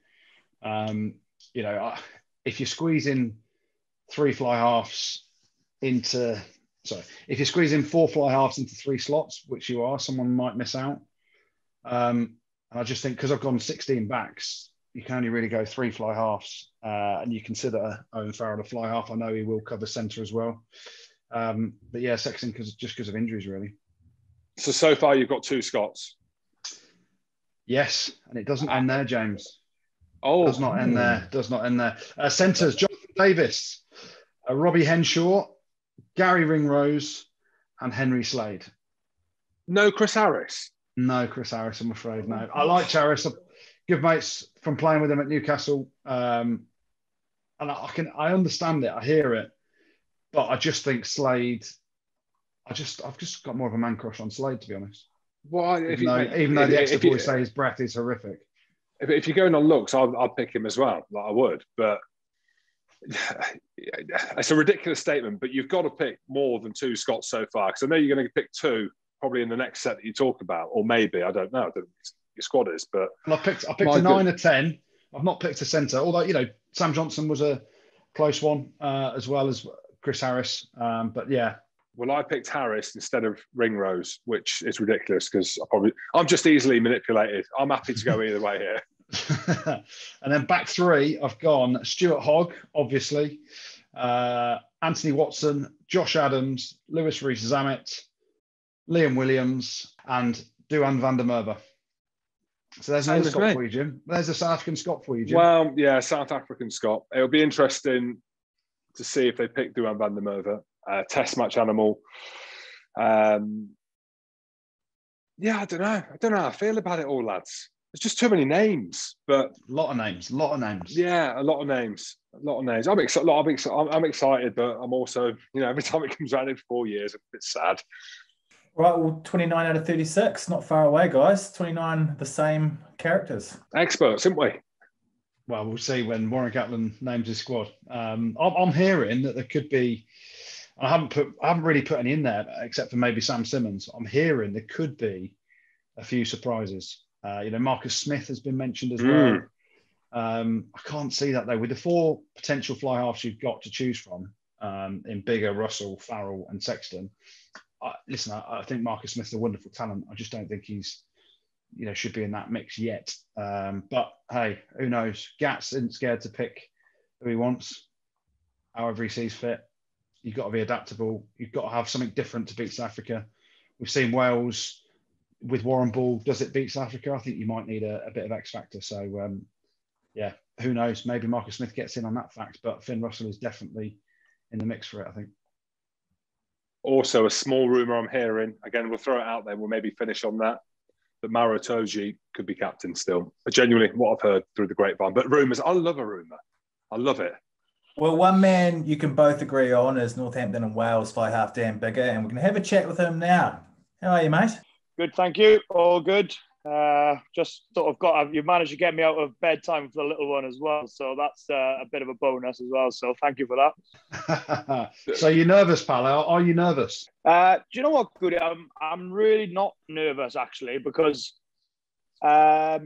If you're squeezing if you're squeezing 4 fly halves into 3 slots, which you are, someone might miss out. And I just think because I've gone 16 backs, you can only really go 3 fly halves, and you consider Owen Farrell a fly half. I know he will cover centre as well. But yeah, Sexton because of injuries, really. So far you've got 2 Scots. Yes, and it doesn't end there, James. Oh, does not end there. Centres: Jonathan Davis, Robbie Henshaw, Gary Ringrose, and Henry Slade. No Chris Harris. No Chris Harris, I'm afraid. No, I like Harris. Good mates from playing with him at Newcastle, and I understand it. I hear it, but I just think Slade. I've just got more of a man crush on Slade, to be honest. Well, even though the extra boys say his breath is horrific. If you're going on looks, I'd pick him as well. Like I would, but it's a ridiculous statement. But you've got to pick more than 2 Scots so far, because I know you're going to pick 2 probably in the next set that you talk about, or maybe, I don't know. I don't know your squad is, but I picked a 9 or 10. I've not picked a centre, although Sam Johnson was a close one, as well as Chris Harris. But yeah. Well, I picked Harris instead of Ringrose, which is ridiculous because I'm just easily manipulated. I'm happy to go either way here. And then back 3, I've gone Stuart Hogg, obviously, Anthony Watson, Josh Adams, Lewis Rees-Zammit, Liam Williams, and Duhan van der Merwe. So there's another Scot for you, Jim. There's a South African Scot for you, Jim. Well, yeah, South African Scot. It'll be interesting to see if they pick Duhan van der Merwe. Test match animal. Yeah, I don't know how I feel about it all, lads. There's just too many names, but a lot of names. Yeah, a lot of names. I'm excited, but I'm also, every time it comes around in 4 years, it's sad. Right, well, 29 out of 36, not far away, guys. 29 the same characters. Experts, aren't we? Well, we'll see when Warren Gatland names his squad. I'm hearing that there could be. I haven't really put any in there except for maybe Sam Simmons. I'm hearing there could be a few surprises. Marcus Smith has been mentioned as well. I can't see that though. With the 4 potential fly halves you've got to choose from, in Biggar, Russell, Farrell, and Sexton. I think Marcus Smith's a wonderful talent. I just don't think he's, should be in that mix yet. But hey, who knows? Gats isn't scared to pick who he wants, however he sees fit. You've got to be adaptable. You've got to have something different to beat South Africa. We've seen Wales with Warren Ball. Does it beat South Africa? I think you might need a bit of X factor. So, who knows? Maybe Marcus Smith gets in on that fact, but Finn Russell is definitely in the mix for it, I think. Also, a small rumour I'm hearing, again, we'll throw it out there, we'll maybe finish on that Maro Itoje could be captain still. But genuinely, what I've heard through the grapevine. But rumours, I love a rumour. I love it. Well, one man you can both agree on is Northampton and Wales fly half Dan Biggar, and we're going to have a chat with him now. How are you, mate? Good, thank you. All good. Just sort of you've managed to get me out of bedtime for the little one as well, so that's a bit of a bonus as well. So thank you for that. So you're nervous, pal? Are you nervous? Do you know what, Goody? I'm really not nervous actually, because I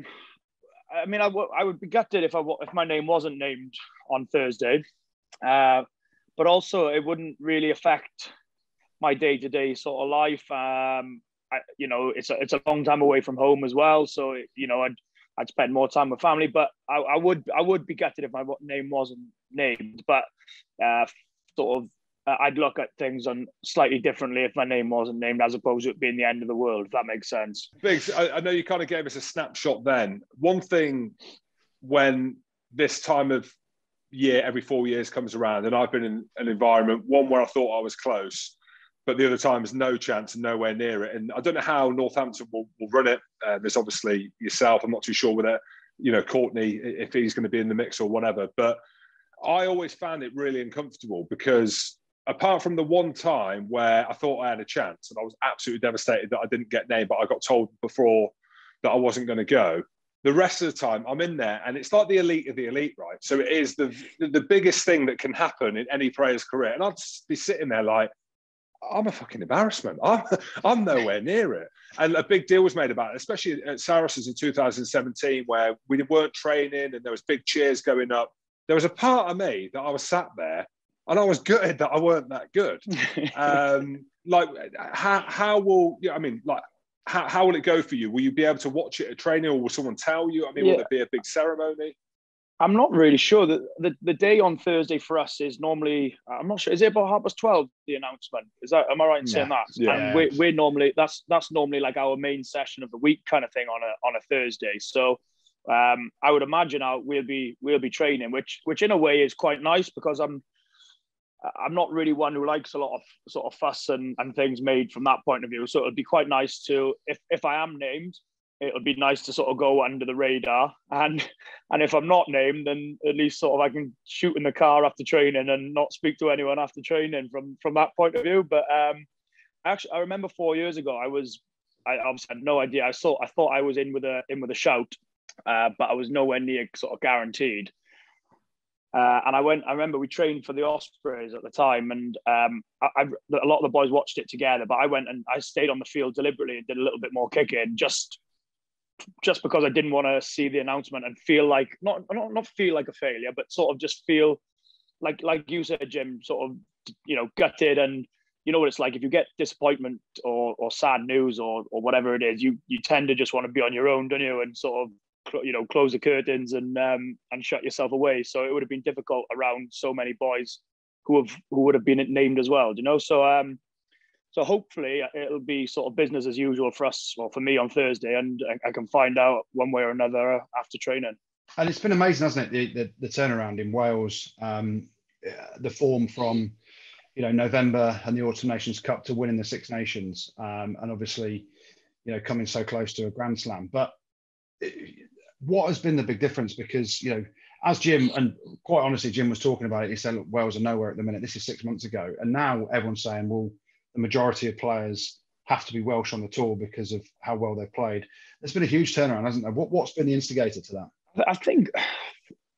would be gutted if my name wasn't named on Thursday, but also it wouldn't really affect my day-to-day sort of life. It's a long time away from home as well, so I'd spend more time with family. But I would be gutted if my name wasn't named. But I'd look at things on slightly differently if my name wasn't named, as opposed to it being the end of the world. If that makes sense. Biggs, I know you kind of gave us a snapshot then. One thing when this time of year every 4 years comes around, and I've been in an environment, one where I thought I was close, but the other time is no chance and nowhere near it. And I don't know how Northampton will run it. There's obviously yourself. I'm not too sure whether, Courtney, if he's going to be in the mix or whatever. But I always found it really uncomfortable because apart from the one time where I thought I had a chance and I was absolutely devastated that I didn't get named, but I got told before that I wasn't going to go, the rest of the time I'm in there and it's like the elite of the elite, right? So it is the biggest thing that can happen in any player's career. And I'd just be sitting there like, I'm a fucking embarrassment. I'm nowhere near it. And a big deal was made about it, especially at Saracens in 2017, where we weren't training and there was big cheers going up. There was a part of me that I was sat there and I was gutted that I weren't that good. Like, how will, I mean, like, how will it go for you? Will you be able to watch it at training, or will someone tell you? I mean, will there be a big ceremony? I'm not really sure. The day on Thursday for us is normally, I'm not sure, is it about 12:30, the announcement? Am I right in saying that? Yeah. And we're normally, that's normally like our main session of the week kind of thing on a Thursday. So I would imagine we'll be training, which in a way is quite nice, because I'm not really one who likes a lot of sort of fuss and things made from that point of view. So it'd be quite nice to, if I am named, it would be nice to sort of go under the radar. And if I'm not named, then at least sort of I can shoot in the car after training and not speak to anyone after training from that point of view. But actually, I remember 4 years ago, I obviously had no idea. I thought I was in with a shout, but I was nowhere near sort of guaranteed. And I remember we trained for the Ospreys at the time, and a lot of the boys watched it together, but I went and I stayed on the field deliberately and did a little bit more kicking, just because I didn't want to see the announcement and feel like, not feel like a failure, but sort of just feel like you said, Jim, sort of, gutted. And you know what it's like, if you get disappointment or sad news or whatever it is, you tend to just want to be on your own, don't you? And sort of, close the curtains and shut yourself away. So it would have been difficult around so many boys who would have been named as well, so hopefully it'll be sort of business as usual for us, or for me, on Thursday, and I can find out one way or another after training. And it's been amazing, hasn't it, the turnaround in Wales, the form from November and the Autumn Nations Cup to winning the Six Nations, and obviously coming so close to a Grand Slam. But what has been the big difference? Because as Jim, and quite honestly, Jim was talking about it, he said, look, Wales are nowhere at the minute. This is 6 months ago, and now everyone's saying, well, the majority of players have to be Welsh on the tour because of how well they've played. There's been a huge turnaround, hasn't there? What's been the instigator to that? I think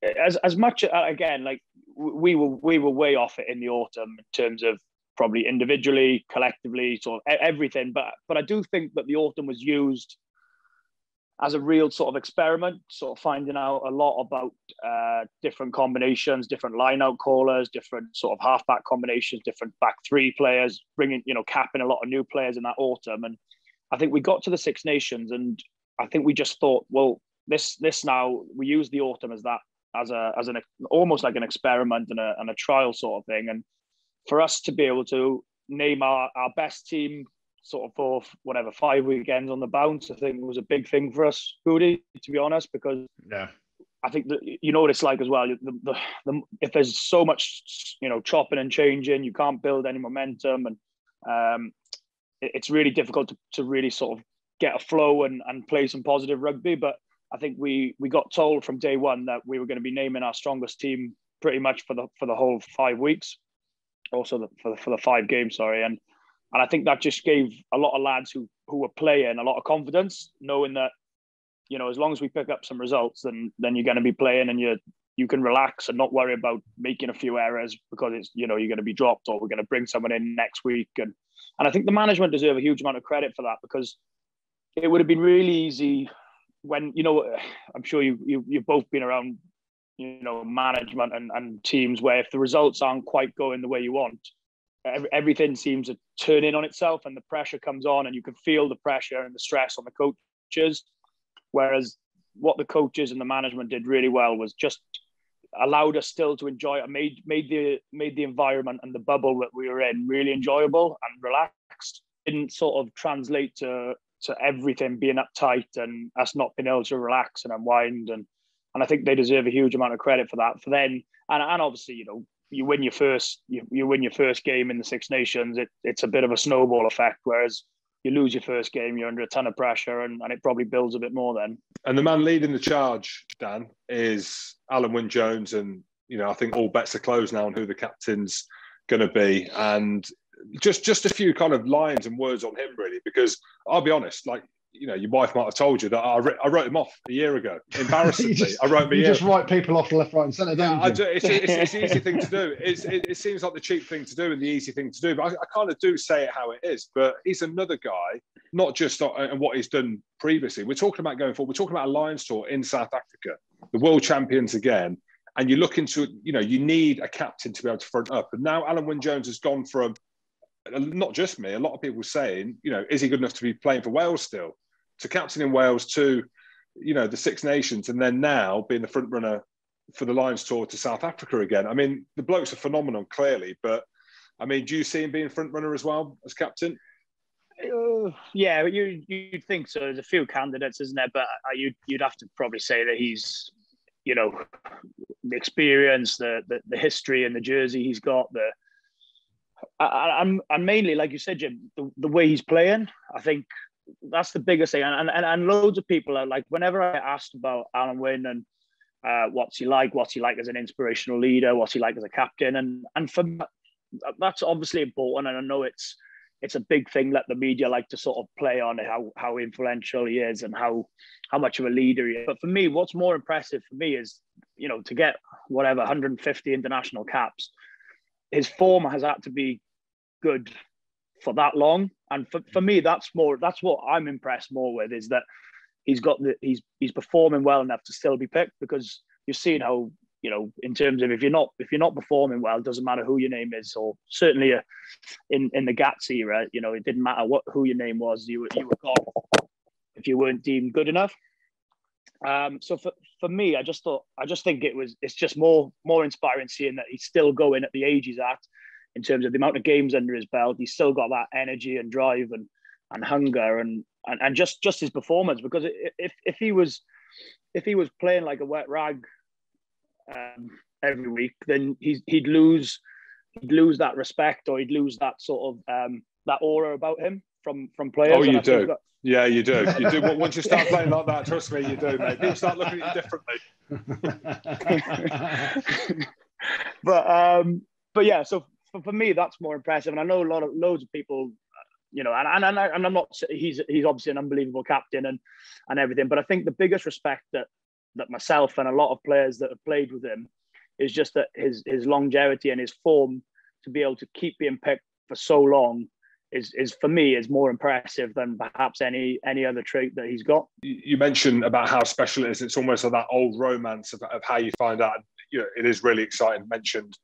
as much, again, like we were way off it in the autumn in terms of probably individually, collectively, sort of everything. But I do think that the autumn was used as a real sort of experiment, sort of finding out a lot about different combinations, different line-out callers, different sort of half-back combinations, different back three players, bringing, capping a lot of new players in that autumn. And I think we got to the Six Nations, and I think we just thought, well, this now, we use the autumn as an almost like an experiment and a trial sort of thing. And for us to be able to name our best team sort of for whatever 5 weekends on the bounce, I think it was a big thing for us, Goodey, to be honest, because I think that what it's like as well. If there's so much chopping and changing, you can't build any momentum, and it's really difficult to really sort of get a flow and play some positive rugby. But I think we got told from day one that we were going to be naming our strongest team pretty much for the whole 5 weeks, also for the 5 games, sorry. And I think that just gave a lot of lads who were playing a lot of confidence, knowing that, as long as we pick up some results, then you're going to be playing, and you can relax and not worry about making a few errors because it's, you're going to be dropped, or we're going to bring someone in next week. And I think the management deserve a huge amount of credit for that, because it would have been really easy when, I'm sure you've both been around, management and teams where if the results aren't quite going the way you want, everything seems to turn in on itself, and the pressure comes on, and you can feel the pressure and the stress on the coaches. Whereas what the coaches and the management did really well was just allowed us still to enjoy it, made the environment and the bubble that we were in really enjoyable and relaxed. Didn't sort of translate to everything being uptight and us not being able to relax and unwind. And I think they deserve a huge amount of credit for that. For then, and obviously, you win your first game in the Six Nations, it's a bit of a snowball effect. Whereas you lose your first game, you're under a ton of pressure, and it probably builds a bit more then. And the man leading the charge, Dan, is Alan Wynne-Jones, and I think all bets are closed now on who the captain's going to be. And just a few kind of lines and words on him, really, because I'll be honest, like, your wife might have told you that I wrote him off a year ago. Embarrassingly, I wrote me. You just write people off left, right, and centre, don't you? I do. It's the easy thing to do. It seems like the cheap thing to do and the easy thing to do. But I kind of do say it how it is. But he's another guy, not just on what he's done previously. We're talking about going forward. We're talking about a Lions tour in South Africa, the world champions again. And you look into, you need a captain to be able to front up. And now Alan Wynne-Jones has gone from, not just me, a lot of people saying, is he good enough to be playing for Wales still? To captaining Wales to, the Six Nations, and then now being the front runner for the Lions tour to South Africa again. I mean, the bloke's a phenomenon, clearly. But, I mean, do you see him being front runner as well as captain? Yeah, you'd think so. There's a few candidates, isn't there? But you'd have to probably say that he's, the experience, the history and the jersey he's got, and mainly, like you said, Jim, the way he's playing, I think that's the biggest thing. And loads of people are like, whenever I asked about Alan Wynne and what's he like as an inspirational leader, what's he like as a captain, and for that's obviously important. And I know it's a big thing that the media like to sort of play on how influential he is and how much of a leader he is. But for me, what's more impressive for me is, to get 150 international caps, his form has had to be good for that long. And for me, that's what I'm impressed more with, is that he's performing well enough to still be picked, because you've seen how, in terms of if you're not performing well, it doesn't matter who your name is, or certainly in the Gats era, it didn't matter who your name was, you were gone if you weren't deemed good enough. So for me, I just think it's just more inspiring seeing that he's still going at the age he's at, in terms of the amount of games under his belt. He's still got that energy and drive and hunger and just his performance. Because if he was playing like a wet rag every week, then he'd lose that respect, or he'd lose that sort of that aura about him from players. Oh, you do. Yeah, you do. You do. Once you start playing like that, trust me, you do, mate. People start looking at you differently. But yeah, so for me, that's more impressive. And I know loads of people, and I'm not. He's obviously an unbelievable captain and everything. But I think the biggest respect that myself and a lot of players that have played with him is just that his longevity and his form to be able to keep being picked for so long is for me is more impressive than perhaps any other trait that he's got. You mentioned about how special it is. It's almost like that old romance of how you find out. It is really exciting. Mentioned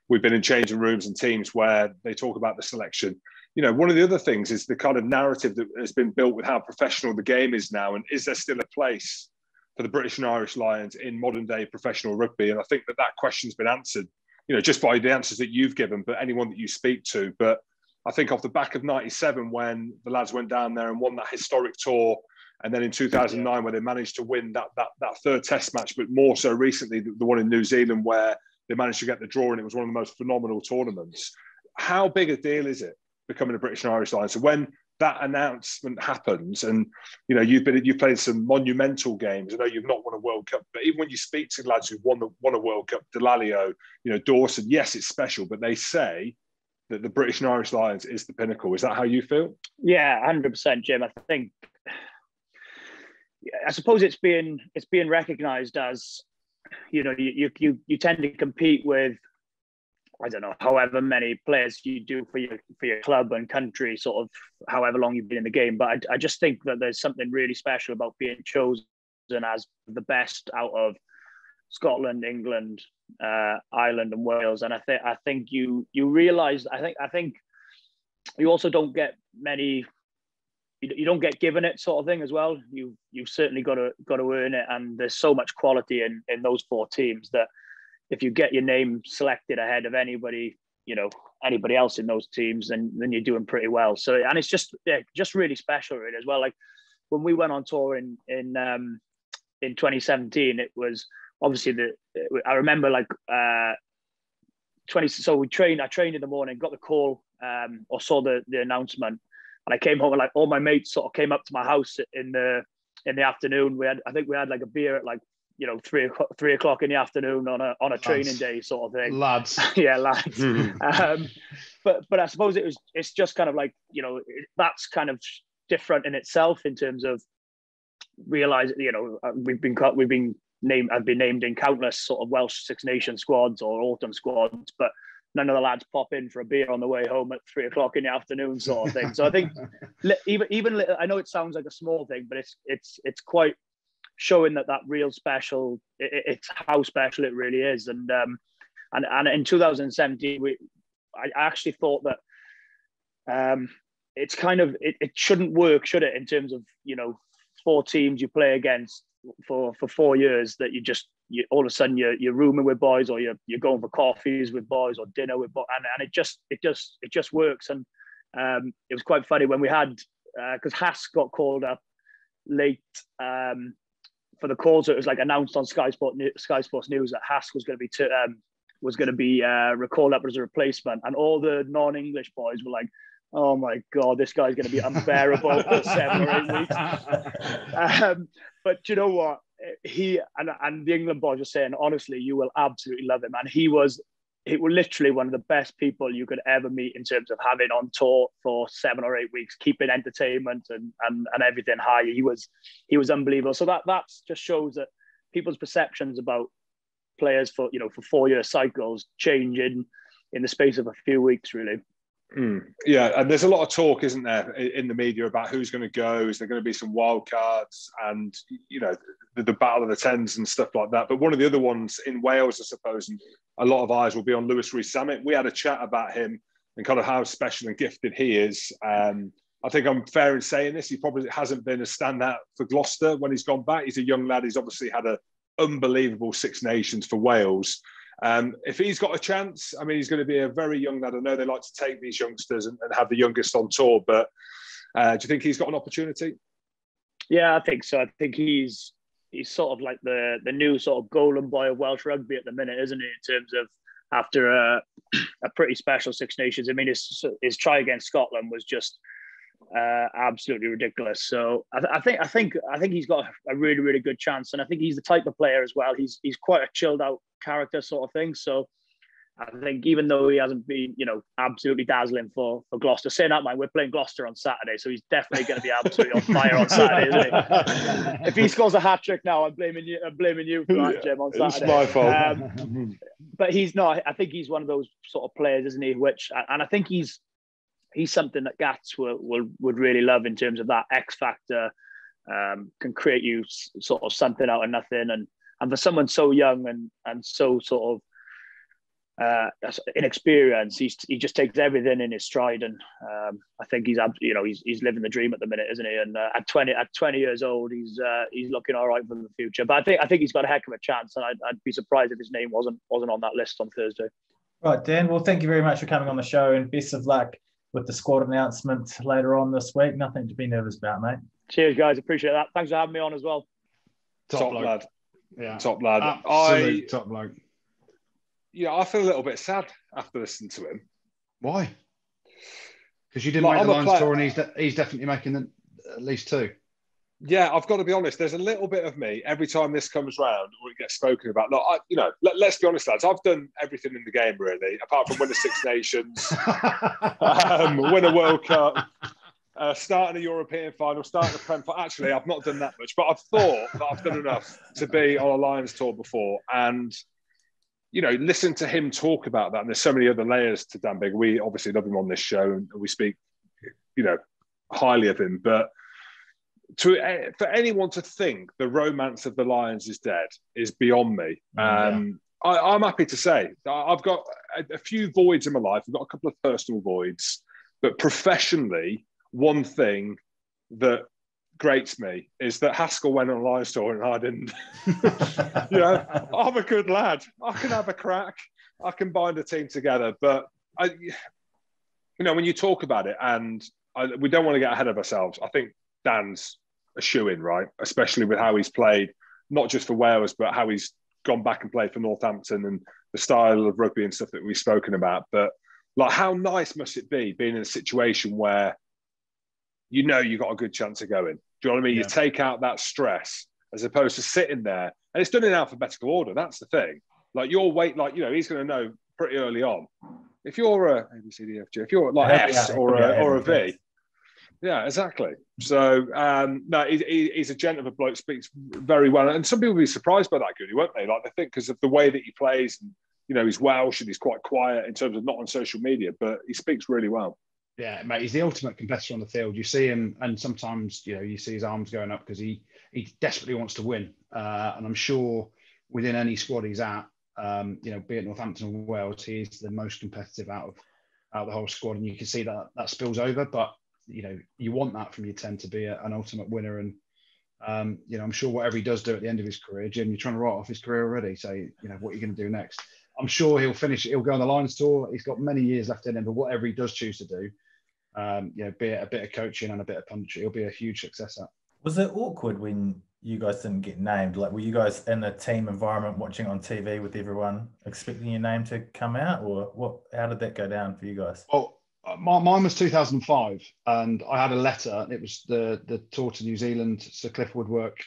we've been in changing rooms and teams where they talk about the selection. One of the other things is the kind of narrative that has been built with how professional the game is now, and is there still a place for the British and Irish Lions in modern day professional rugby? And I think that question's been answered, just by the answers that you've given, but anyone that you speak to. But I think off the back of 97, when the lads went down there and won that historic tour, and then in 2009, where they managed to win that third test match, but more so recently, the one in New Zealand, where they managed to get the draw, and it was one of the most phenomenal tournaments. How big a deal is it becoming a British and Irish Lions? So when that announcement happens, and you've played some monumental games. I know you've not won a World Cup, but even when you speak to lads who've won a World Cup, Delalio, Dawson, yes, it's special, but they say that the British and Irish Lions is the pinnacle. Is that how you feel? Yeah, 100%, Jim. I suppose it's being recognised as, you tend to compete with, I don't know, however many players you do for your club and country, sort of however long you've been in the game. But I just think that there's something really special about being chosen as the best out of Scotland, England, Ireland, and Wales. And I think you realise. I think you also don't get many. You don't get given it, sort of thing, as well. You've certainly got to earn it, and there's so much quality in those four teams that if you get your name selected ahead of anybody else in those teams, then you're doing pretty well. So, and it's just really special, really, as well. Like when we went on tour in 2017, it was obviously I remember So I trained in the morning, got the call, or saw the announcement. And I came home and all my mates sort of came up to my house in the afternoon. I think we had a beer at 3 o'clock in the afternoon on a training day, sort of thing. Lads. Yeah, lads. But I suppose it's just kind of that's kind of different in itself in terms of realize, we've been named, I've been named in countless sort of Welsh Six Nations squads or autumn squads, but none of the lads pop in for a beer on the way home at 3:00 in the afternoon, sort of thing. So I think even I know it sounds like a small thing, but it's quite showing that real special. It's how special it really is. And in 2017, I actually thought that it's kind of it shouldn't work, should it? In terms of 4 teams you play against for 4 years, that you all of a sudden you're rooming with boys, or you're going for coffees with boys or dinner with boys, and it just works. And it was quite funny when we had because Haas got called up late for the call, so it was like announced on Sky Sports News that Haas was going to be recalled up as a replacement, and all the non-English boys were like, "Oh my God, this guy's going to be unbearable for 7 or 8 weeks." But you know what? He and the England boys were saying, honestly, you will absolutely love him. And he was literally one of the best people you could ever meet in terms of having on tour for 7 or 8 weeks, keeping entertainment and everything high. He was unbelievable. So that just shows that people's perceptions about players for 4-year cycles change in the space of a few weeks, really. Yeah, and there's a lot of talk, isn't there, in the media about who's going to go. Is there going to be some wild cards and the battle of the tens and stuff like that? But one of the other ones in Wales, I suppose, and a lot of eyes will be on Lewis Rees-Zammit. We had a chat about him and kind of how special and gifted he is. I think I'm fair in saying this. He probably hasn't been a standout for Gloucester when he's gone back. He's a young lad. He's obviously had an unbelievable Six Nations for Wales. If he's got a chance, I mean, he's going to be a very young lad. I know they like to take these youngsters and have the youngest on tour, but do you think he's got an opportunity? Yeah, I think so. I think he's sort of like the new sort of golden boy of Welsh rugby at the minute, isn't he? In terms of after a pretty special Six Nations. I mean, his try against Scotland was just absolutely ridiculous. So I think he's got a really, really good chance, and I think he's the type of player as well. He's quite a chilled out character sort of thing. So I think even though he hasn't been, absolutely dazzling for Gloucester, saying that, we're playing Gloucester on Saturday, so he's definitely going to be absolutely on fire on Saturday, isn't he? If he scores a hat trick now, I'm blaming you for that, Jim, on Saturday. It's my fault. But he's not. I think he's one of those sort of players, isn't he? And I think he's something that Gats would really love in terms of that X factor. Can create you sort of something out of nothing, and for someone so young and so sort of inexperienced, he just takes everything in his stride, and I think he's living the dream at the minute, isn't he? And at 20 years old, he's looking all right for the future. But I think he's got a heck of a chance, and I'd be surprised if his name wasn't on that list on Thursday. Right, Dan. Well, thank you very much for coming on the show, and best of luck with the squad announcement later on this week. Nothing to be nervous about, mate. Cheers, guys. Appreciate that. Thanks for having me on as well. Top lad. Yeah. Top lad. Absolute top bloke. Yeah, I feel a little bit sad after listening to him. Why? Because you didn't make the Lions tour, and he's definitely making at least 2. Yeah, I've got to be honest. There's a little bit of me every time this comes round or it gets spoken about. Look, let's be honest, lads. I've done everything in the game really, apart from win the Six Nations, win a World Cup, starting a European final, starting a Prem final. Actually, I've not done that much, but I've thought that I've done enough to be on a Lions tour before. And listen to him talk about that. And there's so many other layers to Dan Biggar. We obviously love him on this show, and we speak, highly of him, but. For anyone to think the romance of the Lions is dead is beyond me. I'm happy to say I've got a few voids in my life. I've got a couple of personal voids, but professionally, one thing that grates me is that Haskell went on a Lions tour and I didn't. I'm a good lad. I can have a crack. I can bind a team together. But when you talk about it, and we don't want to get ahead of ourselves. I think Dan's a shoo-in, right? Especially with how he's played, not just for Wales, but how he's gone back and played for Northampton and the style of rugby and stuff that we've spoken about. But how nice must it be being in a situation where you got a good chance of going? Do you know what I mean? Yeah. You take out that stress as opposed to sitting there, and it's done in alphabetical order. That's the thing. Your weight, he's going to know pretty early on. If you're a A, B, C, D, F, G, if you're S or a V. Yeah, exactly. So, no, he's a gent of a bloke, speaks very well. And some people will be surprised by that, Goodey, won't they? Like, they think because of the way that he plays, and, you know, he's Welsh and he's quite quiet in terms of not on social media, but he speaks really well. Yeah, mate, he's the ultimate competitor on the field. You see him, and sometimes, you know, you see his arms going up because he desperately wants to win. And I'm sure within any squad he's at, you know, be it Northampton or Wales, he's the most competitive out of the whole squad. And you can see that spills over. But, you know, you want that from your 10 to be an ultimate winner. And, you know, I'm sure whatever he does do at the end of his career, Jim, you're trying to write off his career already. So, you know, what are you going to do next? I'm sure he'll finish. He'll go on the Lions tour. He's got many years left in him, but whatever he does choose to do, you know, be it a bit of coaching and a bit of punditry, he'll be a huge success at. Was it awkward when you guys didn't get named? Like, were you guys in a team environment watching on TV with everyone expecting your name to come out, or what? How did that go down for you guys? Well, mine was 2005, and I had a letter. It was the tour to New Zealand. Sir Cliff Woodwork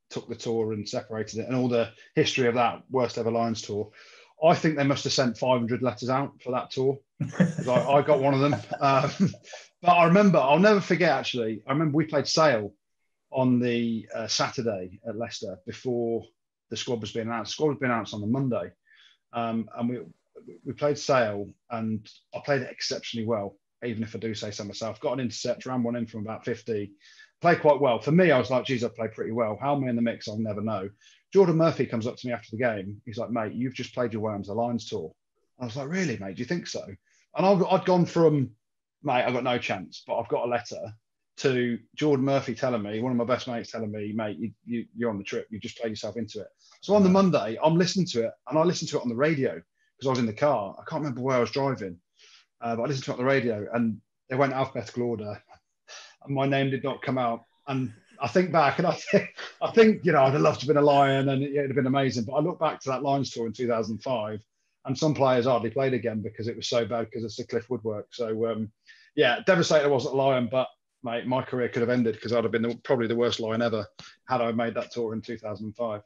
took the tour and separated it, and all the history of that worst ever Lions tour. I think they must have sent 500 letters out for that tour. I got one of them. But I remember, I'll never forget, actually, I remember we played Sale on the Saturday at Leicester before the squad was being announced. The squad was being announced on the Monday. And we played Sale, and I played it exceptionally well, even if I do say so myself. Got an intercept, ran one in from about 50. Played quite well. For me, I was like, geez, I played pretty well. How am I in the mix? I'll never know. Jordan Murphy comes up to me after the game. He's like, mate, you've just played your way onto the Lions tour. I was like, really, mate? Do you think so? And I'd gone from, mate, I've got no chance, but I've got a letter, to Jordan Murphy telling me, one of my best mates telling me, mate, you're on the trip. You just played yourself into it. So on the Monday, I'm listening to it, and I listened to it on the radio because I was in the car. I can't remember where I was driving, but I listened to it on the radio, and they went alphabetical order, and my name did not come out. And I think back, and I think, you know, I'd have loved to have been a Lion, and it'd have been amazing. But I look back to that Lions tour in 2005, and some players hardly played again because it was so bad because of Sir Cliff Woodwork. So, yeah, devastated I wasn't a Lion, but mate, my career could have ended because I'd have been probably the worst Lion ever had I made that tour in 2005.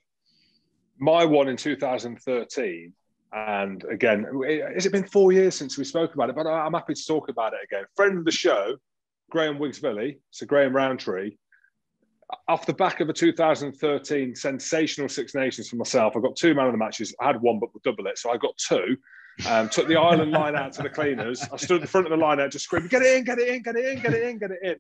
My one in 2013, and again, has it been 4 years since we spoke about it? But I'm happy to talk about it again. Friend of the show, Graham Wiggsvilly, so Graham Roundtree, off the back of a 2013 sensational Six Nations for myself, I got 2 man of the matches. I had one, but we'll double it. So I got 2. Took the Ireland line out to the cleaners. I stood at the front of the line out just screaming, get it in, get it in, get it in, get it in, get it in.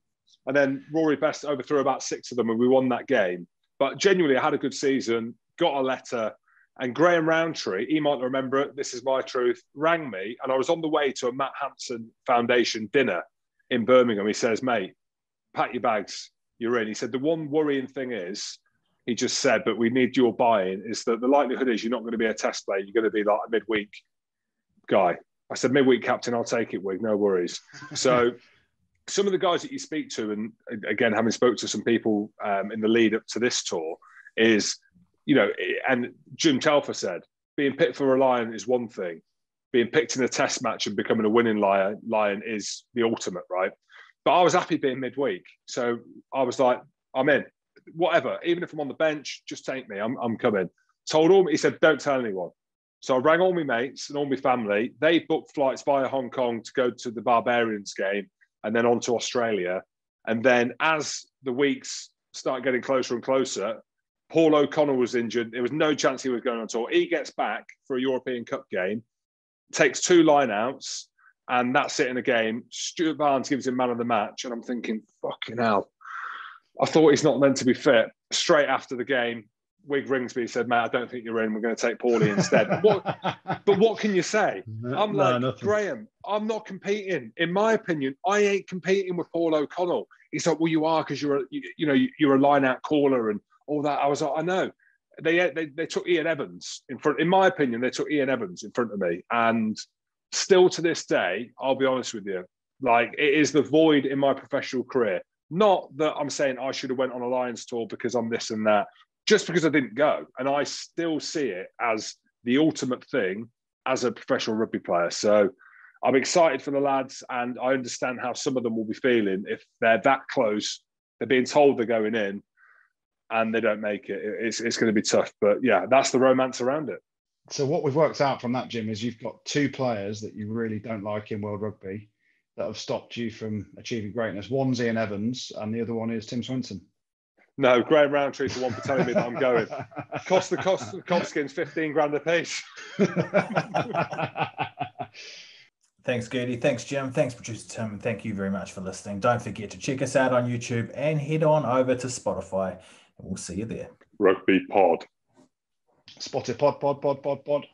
And then Rory Best overthrew about 6 of them and we won that game. But genuinely, I had a good season, got a letter, and Graham Roundtree, he might remember it, this is my truth, rang me, and I was on the way to a Matt Hampson Foundation dinner in Birmingham. He says, mate, pack your bags, you're in. He said, the one worrying thing is, he just said, but we need your buy-in, is that the likelihood is you're not going to be a test player, you're going to be like a midweek guy. I said, midweek captain, I'll take it, Wig, no worries. So some of the guys that you speak to, and again, having spoke to some people in the lead up to this tour, is, you know, and Jim Telfer said, being picked for a Lion is one thing. Being picked in a test match and becoming a winning Lion is the ultimate, right? But I was happy being midweek. So I was like, I'm in. Whatever. Even if I'm on the bench, just take me. I'm coming. Told all, he said, don't tell anyone. So I rang all my mates and all my family. They booked flights via Hong Kong to go to the Barbarians game and then on to Australia. And then as the weeks start getting closer and closer, Paul O'Connell was injured. There was no chance he was going on tour. He gets back for a European Cup game, takes 2 line-outs, and that's it in a game. Stuart Barnes gives him man of the match. And I'm thinking, fucking hell. I thought he's not meant to be fit. Straight after the game, Wig rings me, he said, mate, I don't think you're in. We're going to take Paulie instead. But what can you say? I'm like, nothing. Graham, I'm not competing. In my opinion, I ain't competing with Paul O'Connell. He's like, well, you are because you're a line-out caller and all that. I was like, I know. They took Ian Evans in front. In my opinion, they took Ian Evans in front of me. And still to this day, I'll be honest with you, like, it is the void in my professional career. Not that I'm saying I should have went on a Lions tour because I'm this and that, just because I didn't go. And I still see it as the ultimate thing as a professional rugby player. So I'm excited for the lads, and I understand how some of them will be feeling if they're that close, they're being told they're going in and they don't make it. It's going to be tough. But yeah, that's the romance around it. So what we've worked out from that, Jim, is you've got 2 players that you really don't like in World Rugby. that have stopped you from achieving greatness? One's Ian Evans, and the other one is Tim Swinton. No, Graham Roundtree's the one for telling me that I'm going. Cost the Copskins 15 grand a piece. Thanks, Goodey. Thanks, Jim. Thanks, producer Tim. And thank you very much for listening. Don't forget to check us out on YouTube and head on over to Spotify. And we'll see you there. Rugby pod. Spotted pod.